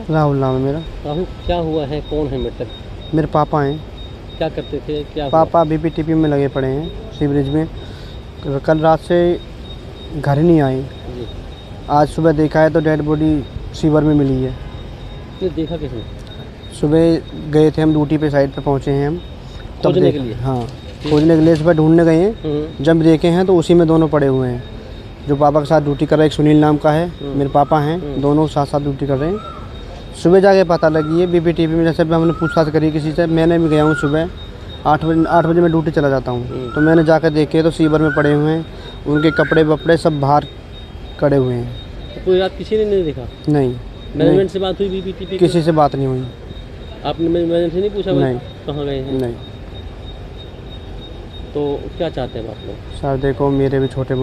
राहुल नाम है मेरा। राहुल, क्या हुआ है? कौन है मृतक? मेरे पापा हैं। क्या करते थे? क्या पापा बीपीटीपी में लगे पड़े हैं सीवरेज में। कल रात से घर नहीं आए। जी। आज सुबह देखा है तो डेड बॉडी सीवर में मिली है। ये देखा किसने? सुबह गए थे हम ड्यूटी पे, साइड पे पहुंचे हैं हम तब खोजने के लिए? हाँ, खोजने के लिए सुबह ढूंढने गए हैं। जब देखे हैं तो उसी में दोनों पड़े हुए हैं। जो पापा के साथ ड्यूटी कर रहा है, एक सुनील नाम का है, मेरे पापा हैं, दोनों साथ साथ ड्यूटी कर रहे हैं। सुबह जाके पता लगी है बीपीटीपी में। जैसे भी हमने पूछताछ करी किसी से, मैंने भी गया हूँ सुबह 8 बजे मैं ड्यूटी चला जाता हूँ, तो मैंने जाकर देखे तो सीवर में पड़े हुए हैं। उनके कपड़े वपड़े सब बाहर खड़े हुए हैं। तो कोई रात किसी ने नहीं देखा? नहीं। मैनेजमेंट से बात हुई बीपीटीपी? किसी से बात नहीं हुई। आपने मैनेजमेंट से नहीं पूछा? नहीं। कहाँ गए हैं? नहीं। तो क्या चाहते हैं आप लोग? सर देखो, मेरे भी छोटे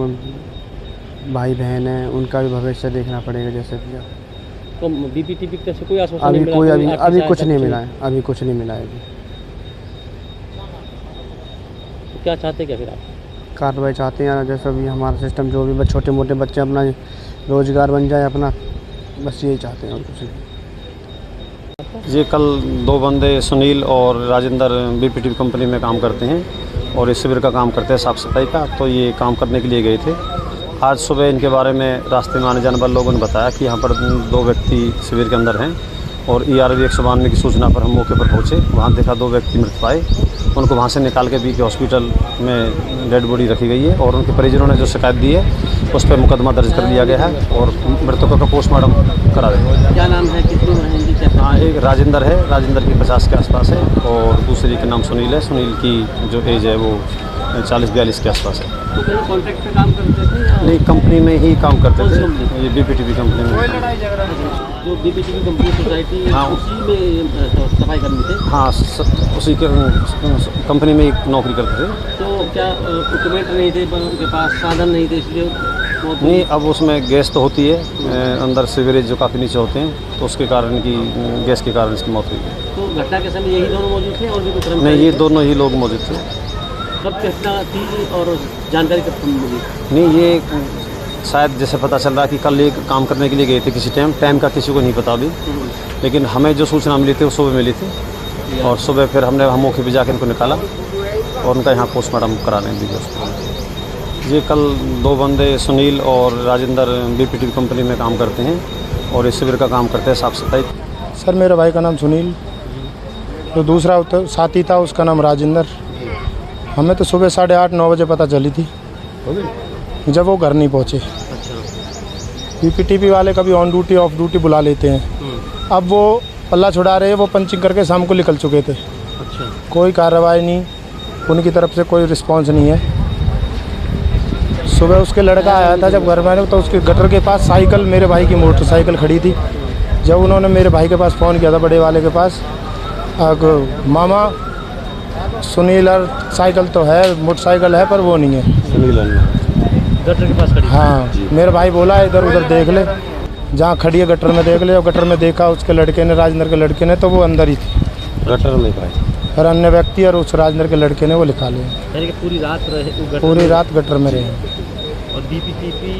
भाई बहन हैं, उनका भी भविष्य देखना पड़ेगा। जैसे भी तो बीपीटीपी की तरफ से कोई आश्वासन अभी नहीं मिला? कोई अभी कुछ नहीं मिला है। अभी कुछ नहीं मिला है। अभी तो क्या चाहते क्या फिर आप? कार्रवाई चाहते हैं, जैसा भी हमारा सिस्टम, जो भी छोटे मोटे बच्चे अपना रोजगार बन जाए अपना, बस यही चाहते हैं और कुछ नहीं। ये कल 2 बंदे सुनील और राजेंद्र बीपीटीपी कंपनी में काम करते हैं और इस शिविर का काम करते हैं, साफ़ सफाई का। तो ये काम करने के लिए गए थे। आज सुबह इनके बारे में रास्ते में आने जाने वाले लोगों ने बताया कि यहाँ पर 2 व्यक्ति शिविर के अंदर हैं और ERV 192 की सूचना पर हम मौके पर पहुँचे। वहाँ देखा 2 व्यक्ति मृत पाए। उनको वहाँ से निकाल के BK हॉस्पिटल में डेड बॉडी रखी गई है और उनके परिजनों ने जो शिकायत दी है उस पर मुकदमा दर्ज कर लिया गया है और मृतकों का पोस्टमार्टम करा देंगे। क्या नाम है? कितनी रहेंगी? क्या? हाँ, एक राजेंद्र है, राजेंद्र की 50 के आसपास है और दूसरी का नाम सुनील है। सुनील की जो एज है वो 40-42 के आसपास है। तो कहीं कॉन्ट्रैक्ट पे काम करते थे या? नहीं, कंपनी में ही काम करते थे। ये बीपीटीपी कंपनी में। जो बीपीटीपी कंपनी सोसाइटी, हाँ, उसी में सफाई कर्मी थे? हाँ, उसी के कंपनी में ही नौकरी करते थे। तो क्या इक्विपमेंट नहीं थे उनके पास, साधन नहीं थे, इसलिए नहीं, अब उसमें गैस तो होती है अंदर, सीवरेज जो काफ़ी नीचे होते हैं, तो उसके कारण की गैस के कारण इसकी मौत हुई है। तो घटना के समय यही दोनों मौजूद थे और भी कुछ? नहीं, ये दोनों ही लोग मौजूद थे। कब घटना थी और जानकारी कब मिली? नहीं, ये शायद जैसे पता चल रहा है कि कल एक काम करने के लिए गए थे किसी टाइम का किसी को नहीं पता अभी, लेकिन हमें जो सूचना मिली थी वो सुबह मिली थी और सुबह फिर हमने मौके पर जाकर इनको निकाला और उनका यहाँ पोस्टमार्टम कराने दी उसको। ये कल 2 बंदे सुनील और राजेंद्र बीपीटीपी कंपनी में काम करते हैं और इस शिविर का काम करते हैं, साफ़ सफाई। सर मेरे भाई का नाम सुनील, जो दूसरा साथी था उसका नाम राजेंद्र। हमें तो सुबह 8:30-9 बजे पता चली थी जब वो घर नहीं पहुँचे। बीपीटीपी वाले कभी ऑन ड्यूटी ऑफ ड्यूटी बुला लेते हैं। अब वो पल्ला छुड़ा रहे हैं, वो पंचिंग करके शाम को निकल चुके थे। अच्छा। कोई कार्रवाई नहीं, उनकी तरफ से कोई रिस्पांस नहीं है। सुबह उसके लड़का आया था जब घर में, तो उसके गटर के पास साइकिल, मेरे भाई की मोटरसाइकिल खड़ी थी। जब उन्होंने मेरे भाई के पास फ़ोन किया था, बड़े वाले के पास, मामा सुनील साइकिल तो है, मोटरसाइकिल है पर वो नहीं है। सुनील गटर के पास खड़ी? हाँ, मेरे भाई बोला इधर उधर देख ले, जहाँ खड़ी है गटर में देख ले। और गटर में देखा उसके लड़के ने, राजेंद्र के लड़के ने, तो वो अंदर ही थी, गटर में पाए। फिर अन्य व्यक्ति और उस राजेंद्र के लड़के ने वो लिखा लिया। यानी कि पूरी रात रहे? पूरी रात गटर में रहे। और बीपीटीपी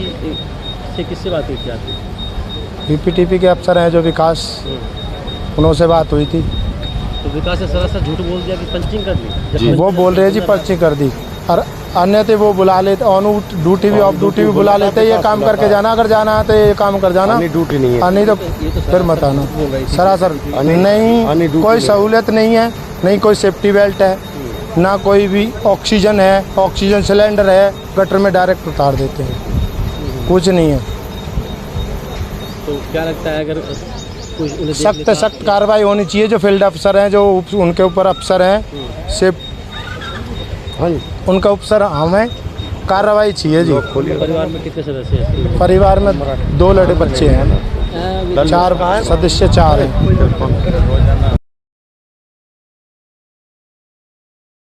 से किससे बात हुई थी आपकी? बीपीटीपी के अफसर हैं जो विकास, उनसे बात हुई थी। तो विकास ने सरासर झूठ बोल दिया कि पंचिंग कर दी? वो बोल रहे हैं जी पंचिंग कर दी, और अन्य थे वो बुला लेते, ऑन ड्यूटी भी ऑफ ड्यूटी भी बुला लेते, ये काम करके जाना, अगर जाना है तो ये काम कर जाना, ड्यूटी नहीं है, नहीं तो फिर मत आना। सरासर नहीं, कोई सहूलियत नहीं है, नहीं कोई सेफ्टी बेल्ट है, ना कोई भी ऑक्सीजन है, ऑक्सीजन सिलेंडर है, गटर में डायरेक्ट उतार देते हैं, कुछ नहीं है। तो क्या लगता है अगर सख्त सख्त कार्रवाई होनी चाहिए। जो फील्ड अफसर हैं, जो उनके ऊपर अफसर हैं, सिर्फ उनका अफसर हमें कार्रवाई चाहिए जी। परिवार में कितने सदस्य हैं? परिवार में 2 लड़के बच्चे हैं, 4 सदस्य 4 हैं।